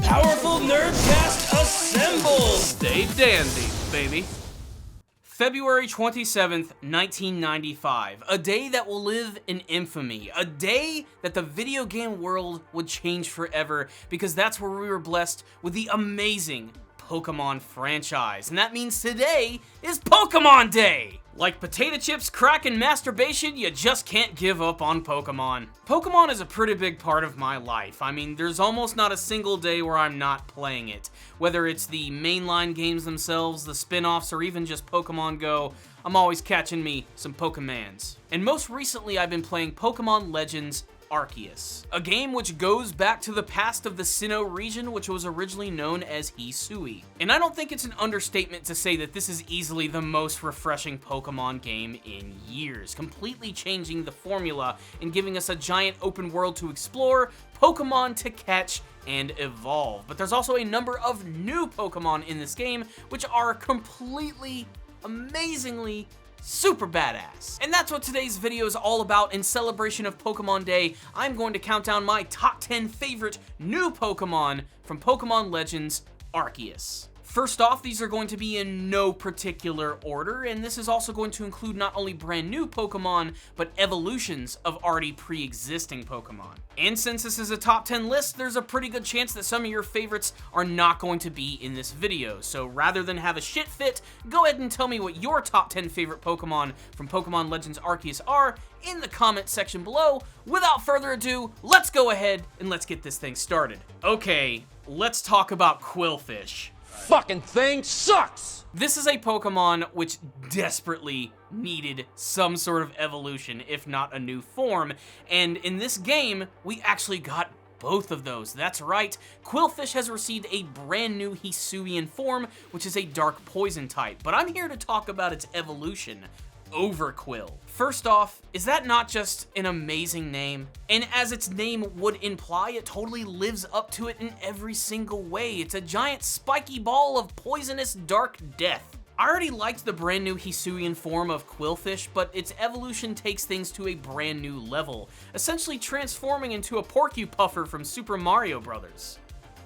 Powerful Nerdcast assemble! Stay dandy, baby. February 27th, 1995. A day that will live in infamy. A day that the video game world would change forever, because that's where we were blessed with the amazing Pokémon franchise. And that means today is Pokémon Day! Like potato chips, crack, and masturbation, you just can't give up on Pokémon. Pokémon is a pretty big part of my life. I mean, there's almost not a single day where I'm not playing it. Whether it's the mainline games themselves, the spin-offs, or even just Pokémon Go, I'm always catching me some Pokémons. And most recently, I've been playing Pokémon Legends Arceus, a game which goes back to the past of the Sinnoh region, which was originally known as Hisui. And I don't think it's an understatement to say that this is easily the most refreshing Pokemon game in years, completely changing the formula and giving us a giant open world to explore, Pokemon to catch, and evolve. But there's also a number of new Pokemon in this game, which are completely, amazingly super badass. And that's what today's video is all about. In celebration of Pokemon Day, I'm going to count down my top 10 favorite new Pokemon from Pokemon Legends Arceus. First off, these are going to be in no particular order, and this is also going to include not only brand new Pokemon, but evolutions of already pre-existing Pokemon. And since this is a top 10 list, there's a pretty good chance that some of your favorites are not going to be in this video. So rather than have a shit fit, go ahead and tell me what your top 10 favorite Pokemon from Pokemon Legends Arceus are in the comment section below. Without further ado, let's go ahead and let's get this thing started. Okay, let's talk about Quillfish. Fucking thing sucks! This is a Pokemon which desperately needed some sort of evolution, if not a new form, and in this game, we actually got both of those. That's right, Quillfish has received a brand new Hisuian form, which is a dark poison type, but I'm here to talk about its evolution, Overquill. First off, is that not just an amazing name? And as its name would imply, it totally lives up to it in every single way. It's a giant spiky ball of poisonous dark death. I already liked the brand new Hisuian form of Quillfish, but its evolution takes things to a brand new level, essentially transforming into a Porcupuffer from Super Mario Bros.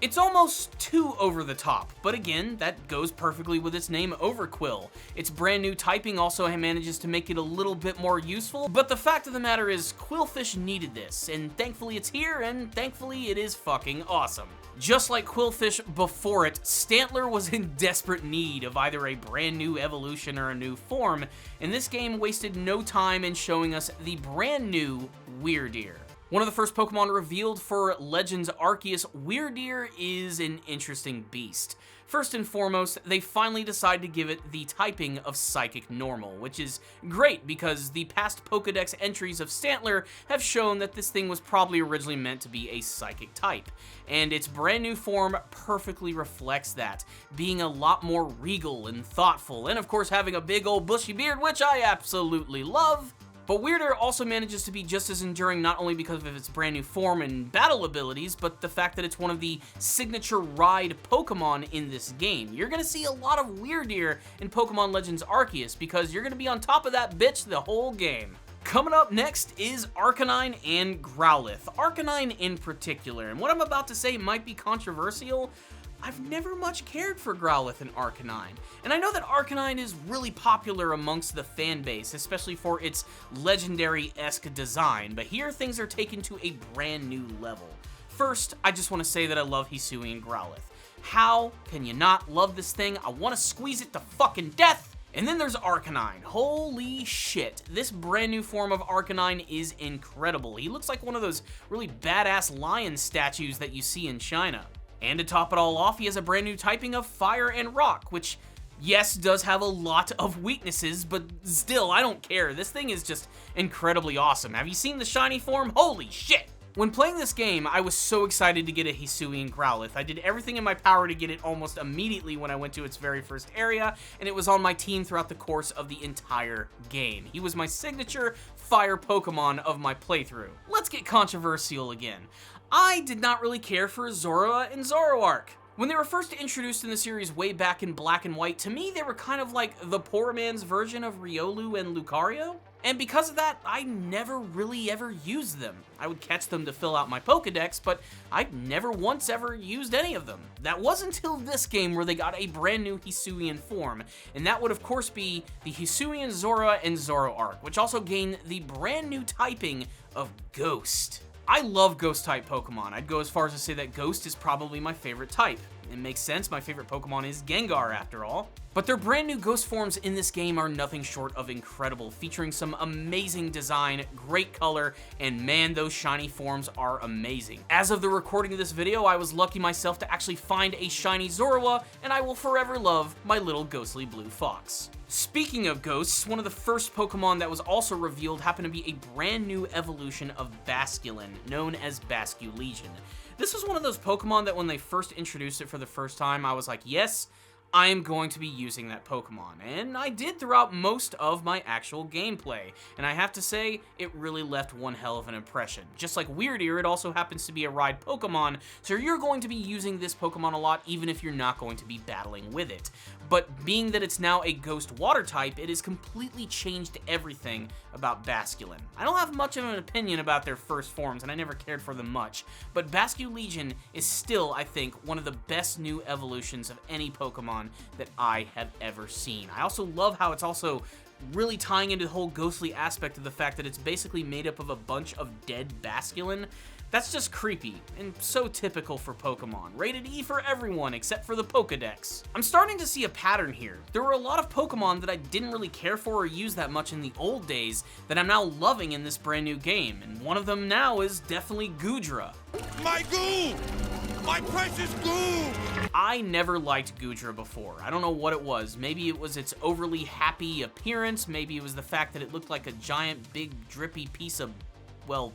It's almost too over the top, but again, that goes perfectly with its name, Overquill. Its brand new typing also manages to make it a little bit more useful, but the fact of the matter is, Quillfish needed this, and thankfully it's here, and thankfully it is fucking awesome. Just like Quillfish before it, Stantler was in desperate need of either a brand new evolution or a new form, and this game wasted no time in showing us the brand new Weirdeer. One of the first Pokemon revealed for Legends Arceus, Weirdeer is an interesting beast. First and foremost, they finally decided to give it the typing of Psychic Normal, which is great because the past Pokedex entries of Stantler have shown that this thing was probably originally meant to be a Psychic type, and its brand new form perfectly reflects that, being a lot more regal and thoughtful, and of course having a big old bushy beard, which I absolutely love. But Weirdeer also manages to be just as enduring not only because of its brand new form and battle abilities, but the fact that it's one of the signature ride Pokemon in this game. You're going to see a lot of Weirdeer in Pokemon Legends Arceus because you're going to be on top of that bitch the whole game. Coming up next is Arcanine and Growlithe. Arcanine in particular, and what I'm about to say might be controversial. I've never much cared for Growlithe and Arcanine, and I know that Arcanine is really popular amongst the fan base, especially for its legendary-esque design, but here things are taken to a brand new level. First, I just want to say that I love Hisuian Growlithe. How can you not love this thing? I want to squeeze it to fucking death! And then there's Arcanine. Holy shit, this brand new form of Arcanine is incredible. He looks like one of those really badass lion statues that you see in China. And to top it all off, he has a brand new typing of Fire and Rock, which, yes, does have a lot of weaknesses, but still, I don't care. This thing is just incredibly awesome. Have you seen the shiny form? Holy shit! When playing this game, I was so excited to get a Hisuian Growlithe. I did everything in my power to get it almost immediately when I went to its very first area, and it was on my team throughout the course of the entire game. He was my signature fire Pokemon of my playthrough. Let's get controversial again. I did not really care for Zorua and Zoroark. When they were first introduced in the series way back in Black and White, to me they were kind of like the poor man's version of Riolu and Lucario. And because of that, I never really ever used them. I would catch them to fill out my Pokedex, but I never once ever used any of them. That was until this game where they got a brand new Hisuian form, and that would of course be the Hisuian Zora and Zoroark, which also gained the brand new typing of Ghost. I love Ghost-type Pokemon. I'd go as far as to say that Ghost is probably my favorite type. It makes sense, my favorite Pokemon is Gengar after all. But their brand new Ghost forms in this game are nothing short of incredible, featuring some amazing design, great color, and man, those shiny forms are amazing. As of the recording of this video, I was lucky myself to actually find a shiny Zorua, and I will forever love my little ghostly blue fox. Speaking of ghosts, one of the first Pokemon that was also revealed happened to be a brand new evolution of Basculin, known as Basculegion. This was one of those Pokemon that when they first introduced it for the first time, I was like, yes, I am going to be using that Pokemon, and I did throughout most of my actual gameplay, and I have to say, it really left one hell of an impression. Just like Weirdeer, it also happens to be a ride Pokemon, so you're going to be using this Pokemon a lot even if you're not going to be battling with it. But being that it's now a Ghost Water type, it has completely changed everything about Basculin. I don't have much of an opinion about their first forms, and I never cared for them much, but Basculegion is still, I think, one of the best new evolutions of any Pokemon that I have ever seen. I also love how it's also really tying into the whole ghostly aspect of the fact that it's basically made up of a bunch of dead Basculin. That's just creepy, and so typical for Pokemon. Rated E for everyone, except for the Pokedex. I'm starting to see a pattern here. There were a lot of Pokemon that I didn't really care for or use that much in the old days that I'm now loving in this brand new game, and one of them now is definitely Goodra. My goo! My precious goo! I never liked Goodra before. I don't know what it was. Maybe it was its overly happy appearance, maybe it was the fact that it looked like a giant, big, drippy piece of, well,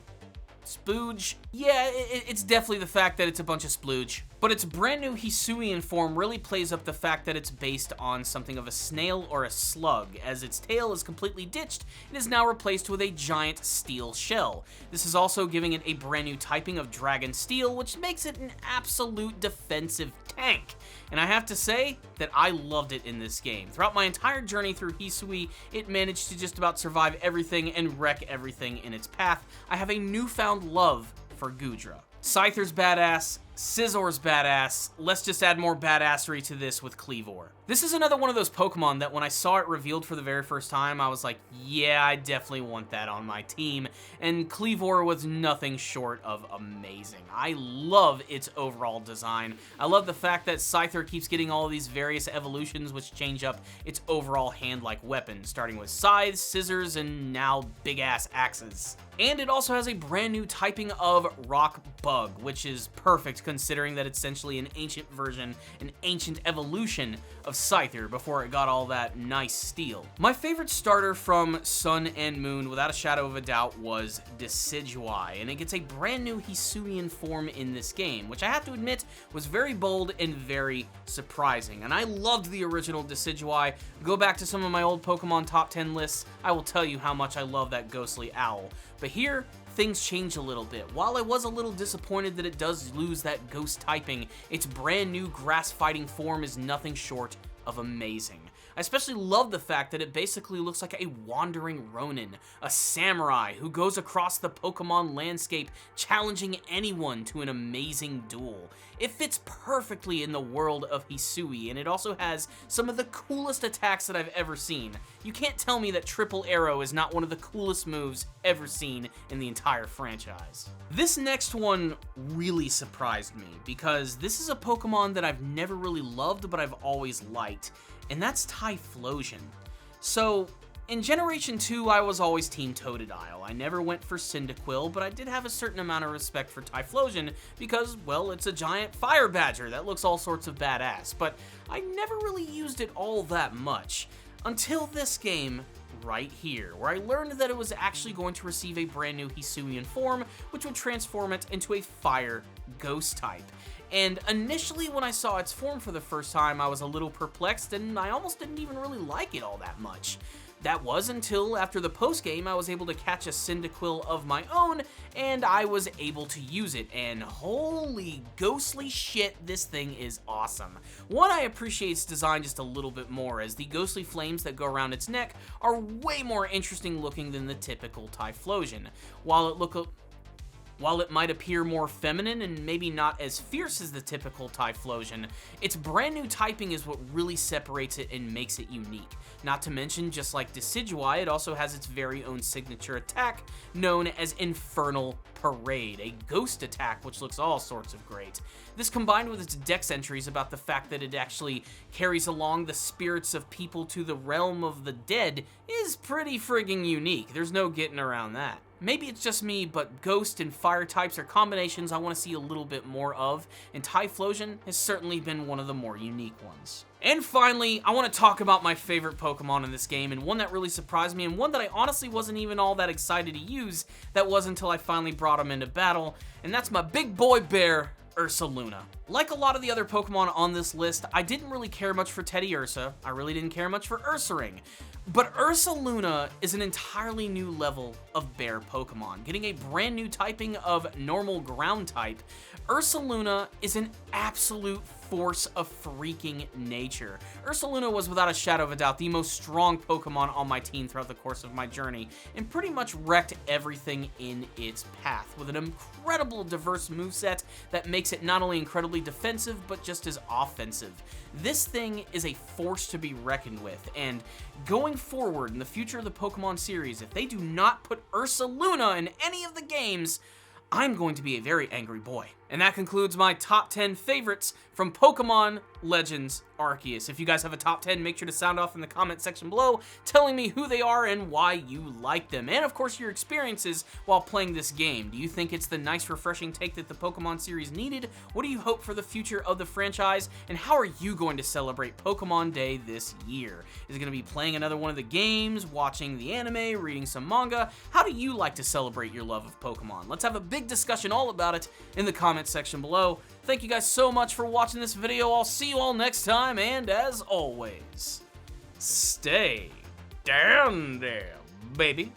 splooge. Yeah, it's definitely the fact that it's a bunch of splooge. But its brand new Hisuian form really plays up the fact that it's based on something of a snail or a slug, as its tail is completely ditched and is now replaced with a giant steel shell. This is also giving it a brand new typing of Dragon Steel, which makes it an absolute defensive tank. And I have to say that I loved it in this game. Throughout my entire journey through Hisui, it managed to just about survive everything and wreck everything in its path. I have a newfound love for Goodra. Scyther's badass, Scizzor's badass, let's just add more badassery to this with Kleavor. This is another one of those Pokemon that when I saw it revealed for the very first time, I was like, yeah, I definitely want that on my team, and Kleavor was nothing short of amazing. I love its overall design. I love the fact that Scyther keeps getting all of these various evolutions which change up its overall hand-like weapon, starting with scythes, scissors, and now big-ass axes. And it also has a brand new typing of Rock Bug, which is perfect considering that it's essentially an ancient version, an ancient evolution of Scyther before it got all that nice steel. My favorite starter from Sun and Moon, without a shadow of a doubt, was Decidueye, and it gets a brand new Hisuian form in this game, which I have to admit was very bold and very surprising. And I loved the original Decidueye. Go back to some of my old Pokemon top 10 lists, I will tell you how much I love that ghostly owl. But here, things change a little bit. While I was a little disappointed that it does lose that ghost typing, its brand new grass fighting form is nothing short of amazing. I especially love the fact that it basically looks like a wandering Ronin, a samurai who goes across the Pokemon landscape challenging anyone to an amazing duel. It fits perfectly in the world of Hisui, and it also has some of the coolest attacks that I've ever seen. You can't tell me that Triple Arrow is not one of the coolest moves ever seen in the entire franchise. This next one really surprised me, because this is a Pokemon that I've never really loved, but I've always liked, and that's Typhlosion. So, in Generation 2, I was always Team Totodile. I never went for Cyndaquil, but I did have a certain amount of respect for Typhlosion because, well, it's a giant fire badger that looks all sorts of badass, but I never really used it all that much. Until this game right here, where I learned that it was actually going to receive a brand new Hisuian form, which would transform it into a fire ghost type. And initially when I saw its form for the first time, I was a little perplexed and I almost didn't even really like it all that much. That was until after the post-game I was able to catch a Cyndaquil of my own, and I was able to use it, and holy ghostly shit, this thing is awesome. One, I appreciate its design just a little bit more, as the ghostly flames that go around its neck are way more interesting looking than the typical Typhlosion. While it might appear more feminine and maybe not as fierce as the typical Typhlosion, its brand new typing is what really separates it and makes it unique. Not to mention, just like Decidueye, it also has its very own signature attack known as Infernal Parade, a ghost attack which looks all sorts of great. This combined with its dex entries about the fact that it actually carries along the spirits of people to the realm of the dead is pretty friggin' unique. There's no getting around that. Maybe it's just me, but ghost and fire types are combinations I want to see a little bit more of, and Typhlosion has certainly been one of the more unique ones. And finally, I want to talk about my favorite Pokemon in this game, and one that really surprised me, and one that I honestly wasn't even all that excited to use. That was until I finally brought him into battle, and that's my big boy bear, Ursuluna. Like a lot of the other Pokemon on this list, I didn't really care much for Teddiursa, I really didn't care much for Ursaring, but Ursuluna is an entirely new level of bear Pokemon. Getting a brand new typing of normal ground type, Ursuluna is an absolute force of freaking nature. Ursuluna was without a shadow of a doubt the most strong Pokemon on my team throughout the course of my journey, and pretty much wrecked everything in its path, with an incredible diverse moveset that makes it not only incredibly defensive, but just as offensive. This thing is a force to be reckoned with, and going forward in the future of the Pokemon series, if they do not put Ursuluna in any of the games, I'm going to be a very angry boy. And that concludes my top 10 favorites from Pokémon Legends Arceus. If you guys have a top 10, make sure to sound off in the comment section below, telling me who they are and why you like them. And of course, your experiences while playing this game. Do you think it's the nice, refreshing take that the Pokemon series needed? What do you hope for the future of the franchise? And how are you going to celebrate Pokemon Day this year? Is it going to be playing another one of the games, watching the anime, reading some manga? How do you like to celebrate your love of Pokemon? Let's have a big discussion all about it in the comment section below. Thank you guys so much for watching this video. I'll see you all next time, and as always, stay down there, baby.